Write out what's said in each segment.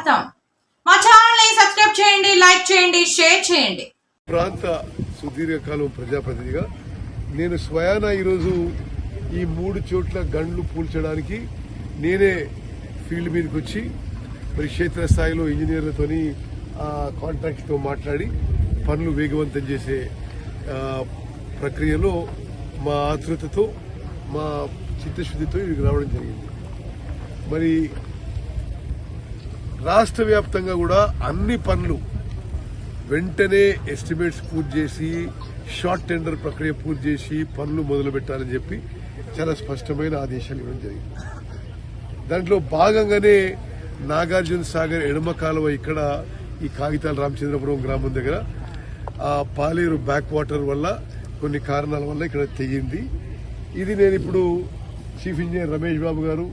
స్వాగతం. మా ఛానల్ ని సబ్స్క్రైబ్ చేయండి, లైక్ చేయండి, షేర్ చేయండి. ప్రాంత సుదీర్ఘకాలం ప్రజాప్రతినిధిగా నేను స్వయాన ఈరోజు ఈ 3 చోట్ల గండ్లు పూల్చడానికి నేనే ఫీల్డ్ మీదకి వచ్చి మరి క్షేత్రస్థాయిలో ఇంజనీర్లతోని కాంట్రాక్ట్తో మాట్లాడి పనులు వేగవంతం చేసే ప్రక్రియలో మా ఆతృతతో మా చిత్తశుద్ధితో ఇక్కడికి రావడం జరిగింది. మరి రాష్ట్ర వ్యాప్తంగా కూడా అన్ని పనులు వెంటనే ఎస్టిమేట్స్ పూర్తి చేసి షార్ట్ టెండర్ ప్రక్రియ పూర్తి చేసి పనులు మొదలు పెట్టాలని చెప్పి చాలా స్పష్టమైన ఆదేశాలు ఇవ్వడం జరిగింది. దాంట్లో భాగంగానే నాగార్జున సాగర్ ఎడమ కాలువ ఇక్కడ ఈ కాగితాల రామచంద్రపురం గ్రామం దగ్గర పాలేరు బ్యాక్ వాటర్ వల్ల కొన్ని కారణాల వల్ల ఇక్కడ తెగింది. ఇది నేను ఇప్పుడు చీఫ్ ఇంజనీర్ రమేష్ బాబు గారు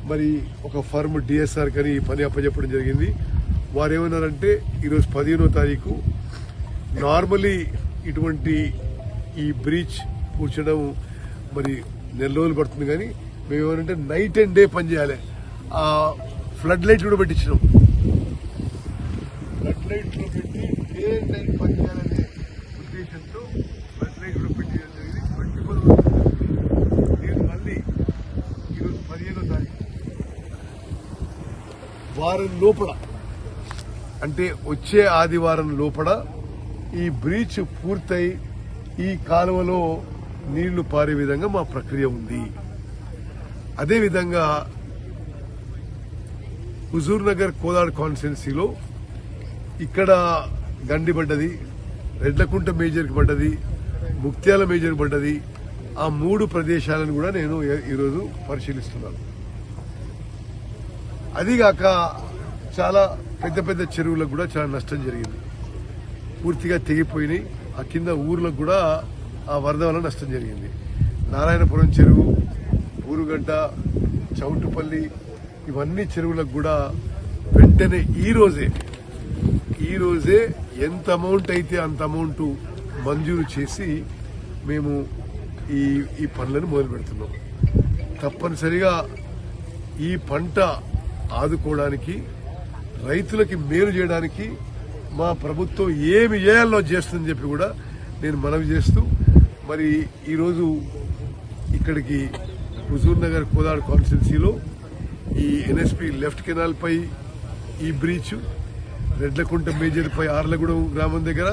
మరి ఒక ఫర్మ్ డిఎస్ఆర్ కని ఈ పని అప్పచెప్పడం జరిగింది. వారు ఏమన్నారంటే ఈరోజు 15వ తారీఖు నార్మలీ ఇటువంటి ఈ బ్రీచ్ పూడ్చడం మరి నెల రోజులు పడుతుంది, కానీ మేము ఏమనంటే నైట్ అండ్ డే పని చేయాలి. ఆ ఫ్లడ్ లైట్ కూడా పెట్టించినాం. ఫ్లడ్ లైట్ లో పెట్టి డే అండ్ నైట్ పని చేయాలనే ఉద్దేశంతో ఫ్లడ్ లైట్ కూడా పెట్టడం జరిగింది. 24 నేను మళ్ళీ ఈరోజు 15వ తారీఖు వారం లోపల అంటే వచ్చే ఆదివారం లోపల ఈ బ్రీచ్ పూర్తయి ఈ కాలువలో నీళ్లు పారే విధంగా మా ప్రక్రియ ఉంది. అదేవిధంగా హుజూర్ నగర్ కోదాడ్ కాన్స్టిట్యున్సీలో ఇక్కడ గండి పడ్డది, రెడ్లకుంట మేజర్కి పడ్డది, ముక్త్యాల మేజర్ పడ్డది. ఆ 3 ప్రదేశాలను కూడా నేను ఈరోజు పరిశీలిస్తున్నాను. అదిగాక చాలా పెద్ద పెద్ద చెరువులకు కూడా చాలా నష్టం జరిగింది, పూర్తిగా తెగిపోయినాయి. ఆ కింద ఊర్లకు కూడా ఆ వరద వల్ల నష్టం జరిగింది. నారాయణపురం చెరువు, ఊరుగడ్డ, చౌటుపల్లి ఇవన్నీ చెరువులకు కూడా వెంటనే ఈ రోజే ఎంత అమౌంట్ అయితే అంత అమౌంట్ మంజూరు చేసి మేము ఈ పనులను మొదలు పెడుతున్నాం. తప్పనిసరిగా ఈ పంట ఆదుకోవడానికి, రైతులకి మేలు చేయడానికి మా ప్రభుత్వం ఏమి చేయాలో చేస్తుందని చెప్పి కూడా నేను మనవి చేస్తూ మరి ఈరోజు ఇక్కడికి హుజూర్ నగర్ కోదాడ్ కాన్స్టిట్యున్సీలో ఈ ఎన్ఎస్పి లెఫ్ట్ కెనాల్ పై ఈ బ్రీచ్, రెడ్లకుంట మేజర్ పై ఆర్లగూడెం గ్రామం దగ్గర,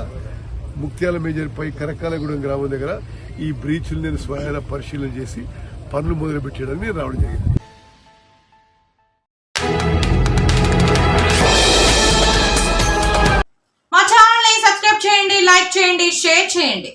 ముక్త్యాల మేజర్ పై కరకాలగూడెం గ్రామం దగ్గర ఈ బ్రీచ్లు నేను స్వయాన పరిశీలన చేసి పనులు మొదలు పెట్టడానికి నేను రావడం జరిగింది. మా ఛానల్ ని సబ్స్క్రైబ్ చేయండి, లైక్ చేయండి, షేర్ చేయండి.